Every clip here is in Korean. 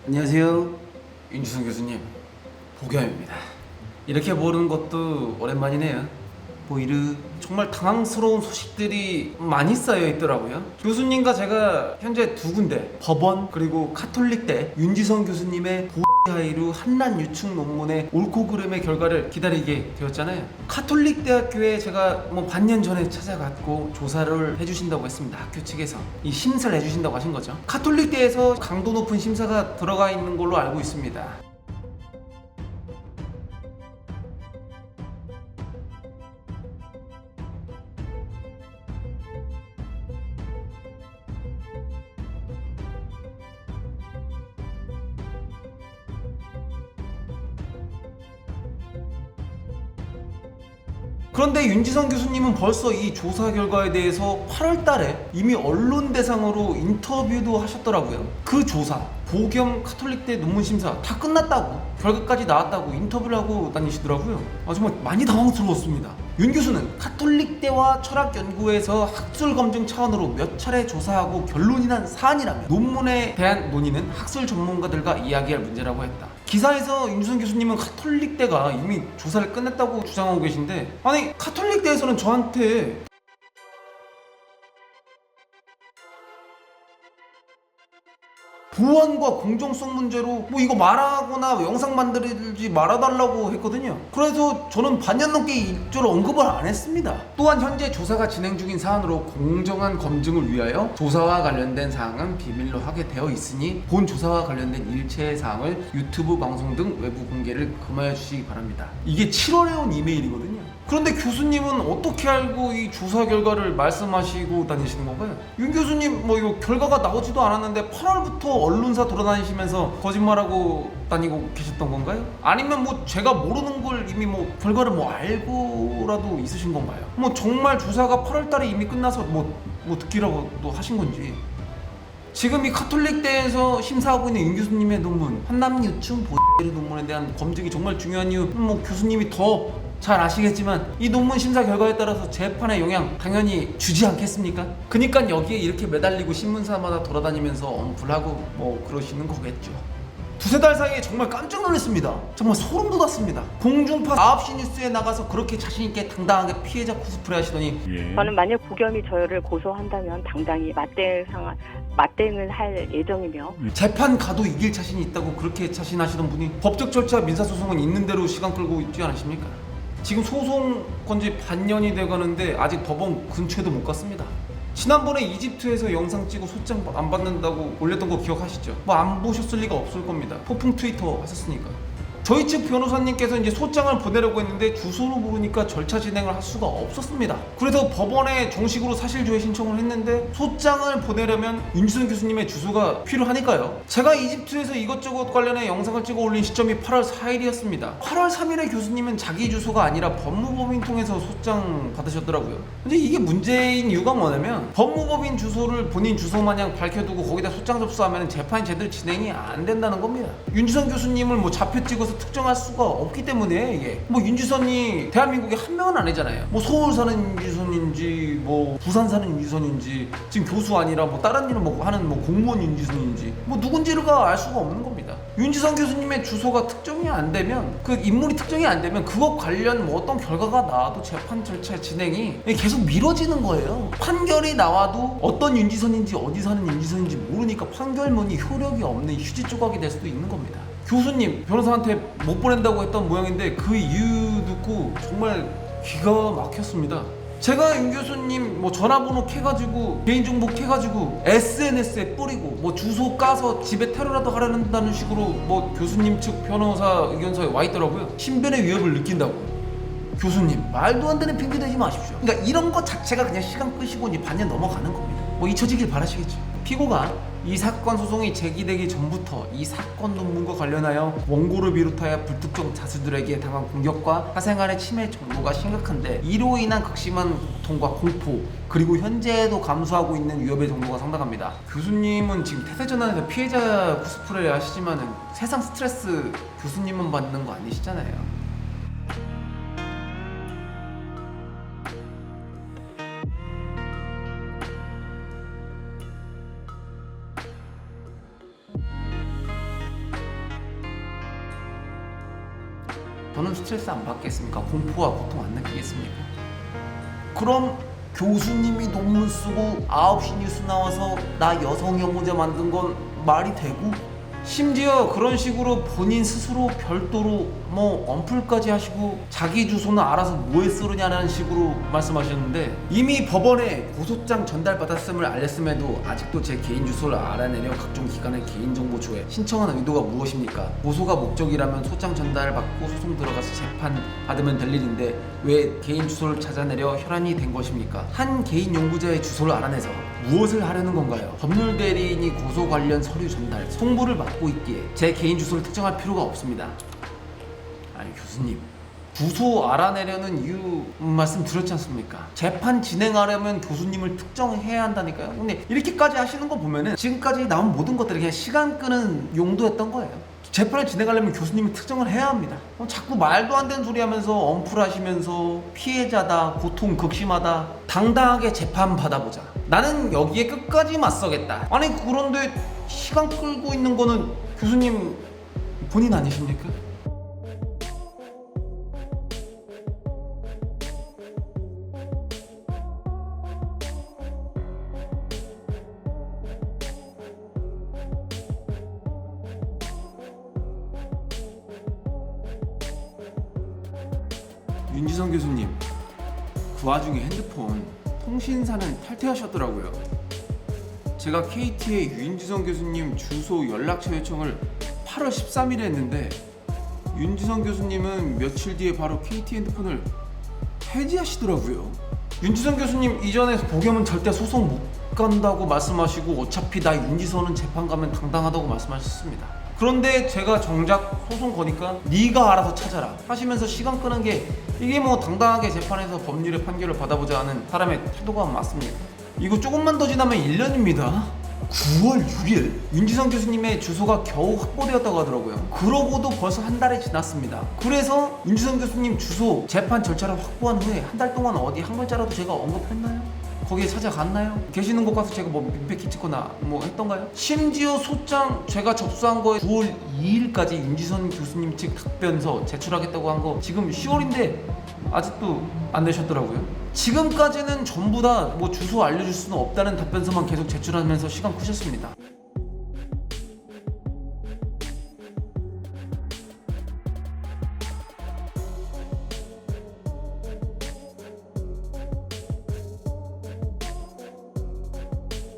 안녕하세요, 윤주성 교수님. 보겸입니다. 이렇게 보는 것도 오랜만이네요. 보이르 정말 당황스러운 소식들이 많이 쌓여 있더라고요. 교수님과 제가 현재 두 군데, 법원 그리고 카톨릭대 윤지성 교수님의 하이루 한란 유충 논문의 옳고 그름의 결과를 기다리게 되었잖아요. 카톨릭 대학교에 제가 반년 전에 찾아갔고 조사를 해주신다고 했습니다. 학교 측에서 이 심사를 해주신다고 하신 거죠. 카톨릭 대에서 강도 높은 심사가 들어가 있는 걸로 알고 있습니다. 그런데 윤지성 교수님은 벌써 이 조사 결과에 대해서 8월 달에 이미 언론 대상으로 인터뷰도 하셨더라고요. 그 조사, 보겸 카톨릭대 논문 심사 다 끝났다고, 결과까지 나왔다고 인터뷰를 하고 다니시더라고요. 정말 많이 당황스러웠습니다. 윤 교수는 카톨릭대와 철학연구회에서 학술 검증 차원으로 몇 차례 조사하고 결론이 난 사안이라며 논문에 대한 논의는 학술 전문가들과 이야기할 문제라고 했다. 기사에서 윤주성 교수님은 카톨릭대가 이미 조사를 끝냈다고 주장하고 계신데, 아니 카톨릭대에서는 저한테 보안과 공정성 문제로 이거 말하거나 영상 만들지 말아달라고 했거든요. 그래서 저는 반년 넘게 이쪽을 언급을 안 했습니다. 또한 현재 조사가 진행 중인 사안으로 공정한 검증을 위하여 조사와 관련된 사항은 비밀로 하게 되어 있으니 본 조사와 관련된 일체 사항을 유튜브 방송 등 외부 공개를 금하여 주시기 바랍니다. 이게 7월에 온 이메일이거든요. 그런데 교수님은 어떻게 알고 이 조사 결과를 말씀하시고 다니시는 건가요? 윤 교수님 이거 결과가 나오지도 않았는데 8월부터 언론사 돌아다니시면서 거짓말하고 다니고 계셨던 건가요? 아니면 제가 모르는 걸 이미 결과를 알고라도 있으신 건가요? 정말 조사가 8월 달에 이미 끝나서 듣기라고 하신 건지. 지금 이 카톨릭대에서 심사하고 있는 윤 교수님의 논문, 한남유충 논문에 대한 검증이 정말 중요한 이유, 교수님이 더 잘 아시겠지만 이 논문 심사 결과에 따라서 재판에 영향 당연히 주지 않겠습니까? 그니까 여기에 이렇게 매달리고 신문사마다 돌아다니면서 엄풀하고 그러시는 거겠죠. 두세 달 사이에 정말 깜짝 놀랐습니다. 정말 소름 돋았습니다. 공중파 9시 뉴스에 나가서 그렇게 자신있게 당당하게 피해자 코스프레 하시더니, 저는 만약 보겸이 저를 고소한다면 당당히 맞대응을 할 예정이며, 재판 가도 이길 자신이 있다고 그렇게 자신하시던 분이 법적 절차 민사소송은 있는 대로 시간 끌고 있지 않으십니까? 지금 소송 건지 반년이 돼가는데 아직 법원 근처에도 못 갔습니다. 지난번에 이집트에서 영상 찍고 소장 안 받는다고 올렸던 거 기억하시죠? 안 보셨을 리가 없을 겁니다. 폭풍 트위터 하셨으니까. 저희 측 변호사님께서 이제 소장을 보내려고 했는데 주소를 모르니까 절차 진행을 할 수가 없었습니다. 그래서 법원에 정식으로 사실조회 신청을 했는데 소장을 보내려면 윤지성 교수님의 주소가 필요하니까요. 제가 이집트에서 이것저것 관련해 영상을 찍어 올린 시점이 8월 4일이었습니다. 8월 3일에 교수님은 자기 주소가 아니라 법무법인 통해서 소장 받으셨더라고요. 근데 이게 문제인 이유가 뭐냐면, 법무법인 주소를 본인 주소 마냥 밝혀두고 거기다 소장 접수하면 재판이 제대로 진행이 안 된다는 겁니다. 윤지성 교수님을 좌표 찍어서 특정할 수가 없기 때문에, 이게 윤지선이 대한민국에 한 명은 아니잖아요. 서울 사는 윤지선인지 부산 사는 윤지선인지, 지금 교수 아니라 다른 일을 하는 공무원 윤지선인지 누군지가 알 수가 없는 겁니다. 윤지선 교수님의 주소가 특정이 안 되면, 그 인물이 특정이 안 되면 그것 관련 어떤 결과가 나와도 재판 절차 진행이 계속 미뤄지는 거예요. 판결이 나와도 어떤 윤지선인지 어디 사는 윤지선인지 모르니까 판결문이 효력이 없는 휴지 조각이 될 수도 있는 겁니다. 교수님, 변호사한테 못 보낸다고 했던 모양인데 그 이유 듣고 정말 기가 막혔습니다. 제가 윤 교수님 전화번호 캐가지고 개인정보 캐가지고 SNS에 뿌리고 주소 까서 집에 테러라도 하려는 식으로 교수님 측 변호사 의견서에 와 있더라고요. 신변의 위협을 느낀다고. 교수님, 말도 안 되는 핑계 대지 마십시오. 그러니까 이런 것 자체가 그냥 시간 끄시고 반년 넘어가는 겁니다. 잊혀지길 바라시겠죠. 피고가 이 사건 소송이 제기되기 전부터 이 사건 논문과 관련하여 원고를 비롯하여 불특정 자수들에게 당한 공격과 사생활의 침해 정도가 심각한데, 이로 인한 극심한 고통과 공포, 그리고 현재에도 감수하고 있는 위협의 정도가 상당합니다. 교수님은 지금 태세전환에서 피해자 코스프레 하시지만은 세상 스트레스 교수님만 받는 거 아니시잖아요. 저는 스트레스 안 받겠습니까? 공포와 고통 안 느끼겠습니까? 그럼 교수님이 논문 쓰고 9시 뉴스 나와서 나 여성 혐오자 만든 건 말이 되고, 심지어 그런 식으로 본인 스스로 별도로 뭐 언플까지 하시고 자기 주소는 알아서 뭐에 쓰느냐는 식으로 말씀하셨는데, 이미 법원에 고소장 전달받았음을 알렸음에도 아직도 제 개인 주소를 알아내려 각종 기관의 개인정보조회 신청한 의도가 무엇입니까? 고소가 목적이라면 소장 전달받고 소송 들어가서 재판 받으면 될 일인데 왜 개인 주소를 찾아내려 혈안이 된 것입니까? 한 개인 연구자의 주소를 알아내서 무엇을 하려는 건가요? 법률 대리인이 고소 관련 서류 전달, 송부를 맡고 있기에 제 개인 주소를 특정할 필요가 없습니다. 아니 교수님, 주소 알아내려는 이유 말씀 드렸지 않습니까? 재판 진행하려면 교수님을 특정해야 한다니까요. 근데 이렇게까지 하시는 거 보면은 지금까지 나온 모든 것들이 그냥 시간 끄는 용도였던 거예요. 재판을 진행하려면 교수님이 특정을 해야 합니다. 자꾸 말도 안 되는 소리 하면서 언플하시면서 피해자다, 고통 극심하다, 당당하게 재판 받아보자, 나는 여기에 끝까지 맞서겠다. 아니 그런데 시간 끌고 있는 거는 교수님 본인 아니십니까? 윤지성 교수님, 그 와중에 핸드폰 통신사는 탈퇴하셨더라고요. 제가 KT에 윤지성 교수님 주소 연락처 요청을 8월 13일에 했는데 윤지성 교수님은 며칠 뒤에 바로 KT 핸드폰을 폐지하시더라고요. 윤지성 교수님 이전에 복염은 절대 소송 못 간다고 말씀하시고 어차피 나 윤지성은 재판 가면 당당하다고 말씀하셨습니다. 그런데 제가 정작 소송 거니까 네가 알아서 찾아라 하시면서 시간 끄는 게, 이게 뭐 당당하게 재판에서 법률의 판결을 받아보자 하는 사람의 태도가 맞습니다. 이거 조금만 더 지나면 1년입니다. 9월 6일 윤지성 교수님의 주소가 겨우 확보되었다고 하더라고요. 그러고도 벌써 한 달이 지났습니다. 그래서 윤지성 교수님 주소 재판 절차를 확보한 후에 한 달 동안 어디 한 글자라도 제가 언급했나요? 거기에 찾아갔나요? 계시는 곳 가서 제가 뭐 민폐 끼치거나 뭐 했던가요? 심지어 소장 제가 접수한 거에 9월 2일까지 윤지선 교수님 측 답변서 제출하겠다고 한 거 지금 10월인데 아직도 안 내셨더라고요. 지금까지는 전부 다 뭐 주소 알려줄 수는 없다는 답변서만 계속 제출하면서 시간 끄셨습니다.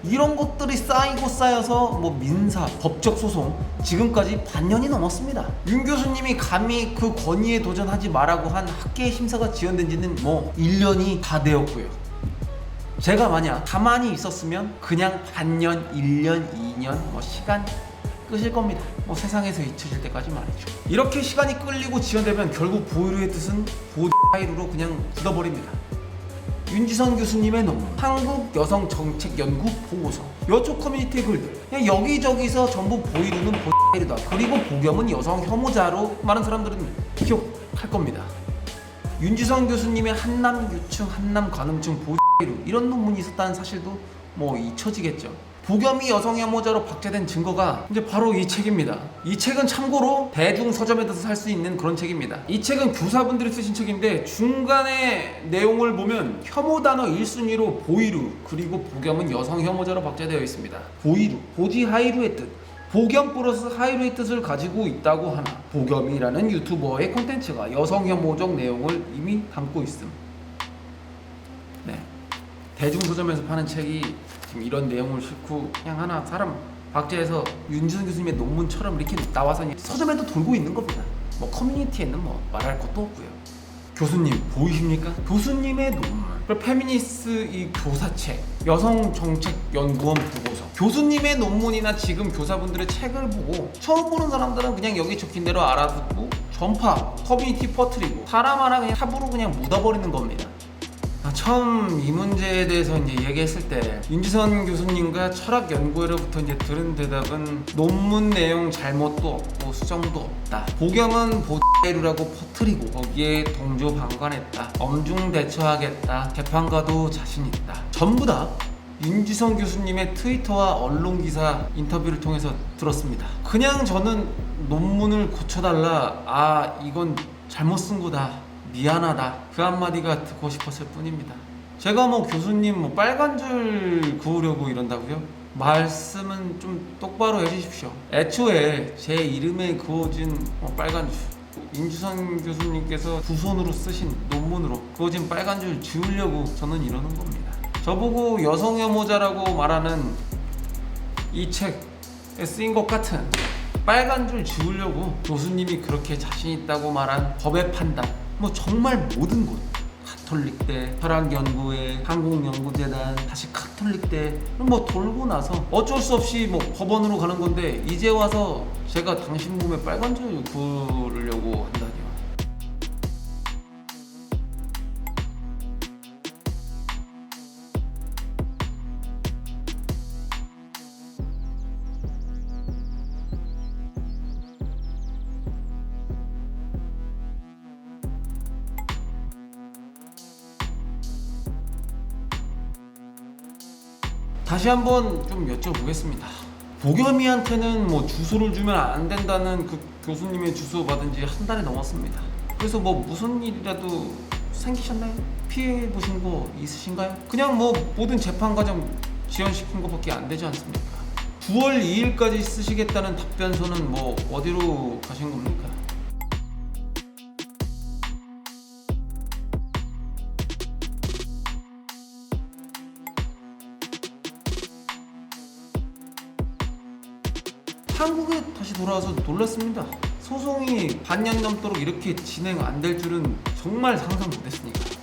이런 것들이 쌓이고 쌓여서 뭐 민사, 법적 소송 지금까지 반년이 넘었습니다. 윤 교수님이 감히 그 건의에 도전하지 말라고 한 학계의 심사가 지연된 지는 뭐 1년이 다 되었고요. 제가 만약 가만히 있었으면 그냥 반년, 1년, 2년 뭐 시간 끄실 겁니다. 뭐 세상에서 잊혀질 때까지 말이죠. 이렇게 시간이 끌리고 지연되면 결국 보이루의 뜻은 보이루로 그냥 굳어버립니다. 윤지선 교수님의 논문, 한국여성정책연구 보고서, 여쪽 커뮤니티의 글들, 그냥 여기저기서 전부 보이루는 보이루다. 그리고 복염은 여성 혐오자로 많은 사람들은 기억할 겁니다. 윤지선 교수님의 한남 유충, 한남 관음증 보이루 이런 논문이 있었다는 사실도 뭐 잊혀지겠죠. 복염이 여성 혐오자로 박제된 증거가 이제 바로 이 책입니다. 이 책은 참고로 대중 서점에서 살 수 있는 그런 책입니다. 이 책은 교사분들이 쓰신 책인데 중간에 내용을 보면 혐오 단어 1순위로 보이루, 그리고 복염은 여성 혐오자로 박제되어 있습니다. 보이루, 보지 하이루의 뜻, 복염 플러스 하이루의 뜻을 가지고 있다고 하나, 복염이라는 유튜버의 콘텐츠가 여성 혐오적 내용을 이미 담고 있음. 네, 대중 서점에서 파는 책이 지금 이런 내용을 싣고 그냥 하나 사람 박제해서 윤지선 교수님의 논문처럼 이렇게 나와서 서점에도 돌고 있는 겁니다. 뭐 커뮤니티에는 뭐 말할 것도 없고요. 교수님 보이십니까? 교수님의 논문, 페미니스트 이 교사책, 여성정책연구원 보고서, 교수님의 논문이나 지금 교사분들의 책을 보고 처음 보는 사람들은 그냥 여기 적힌 대로 알아듣고 전파, 커뮤니티 퍼뜨리고 사람 하나 그냥 탑으로 그냥 묻어버리는 겁니다. 처음 이 문제에 대해서 이제 얘기했을 때 윤지선 교수님과 철학연구회로부터 이제 들은 대답은 논문 내용 잘못도 없고 수정도 없다. 복염은 보이루라고 퍼뜨리고 거기에 동조방관했다. 엄중 대처하겠다. 재판가도 자신 있다. 전부 다 윤지선 교수님의 트위터와 언론기사 인터뷰를 통해서 들었습니다. 그냥 저는 논문을 고쳐달라, 이건 잘못 쓴 거다, 미안하다, 그 한마디가 듣고 싶었을 뿐입니다. 제가 뭐 교수님 뭐 빨간 줄 그으려고 이런다고요? 말씀은 좀 똑바로 해주십시오. 애초에 제 이름에 그어진 빨간 줄, 임주선 교수님께서 두 손으로 쓰신 논문으로 그어진 빨간 줄 지우려고 저는 이러는 겁니다. 저보고 여성 혐오자라고 말하는 이 책에 쓰인 것 같은 빨간 줄 지우려고 교수님이 그렇게 자신 있다고 말한 법의 판단, 뭐 정말 모든 곳, 카톨릭대, 철학연구회, 한국연구재단, 다시 카톨릭대 뭐 돌고 나서 어쩔 수 없이 뭐 법원으로 가는 건데, 이제 와서 제가 당신 몸에 빨간 줄 그으려고 한다니요. 다시 한번 좀 여쭤보겠습니다. 보겸이한테는 뭐 주소를 주면 안 된다는 그 교수님의 주소 받은 지 한 달이 넘었습니다. 그래서 뭐 무슨 일이라도 생기셨나요? 피해 보신 거 있으신가요? 그냥 뭐 모든 재판 과정 지연시킨 것밖에 안 되지 않습니까? 9월 2일까지 쓰시겠다는 답변서는 뭐 어디로 가신 겁니까? 한국에 다시 돌아와서 놀랐습니다. 소송이 반년 넘도록 이렇게 진행 안 될 줄은 정말 상상 못했으니까.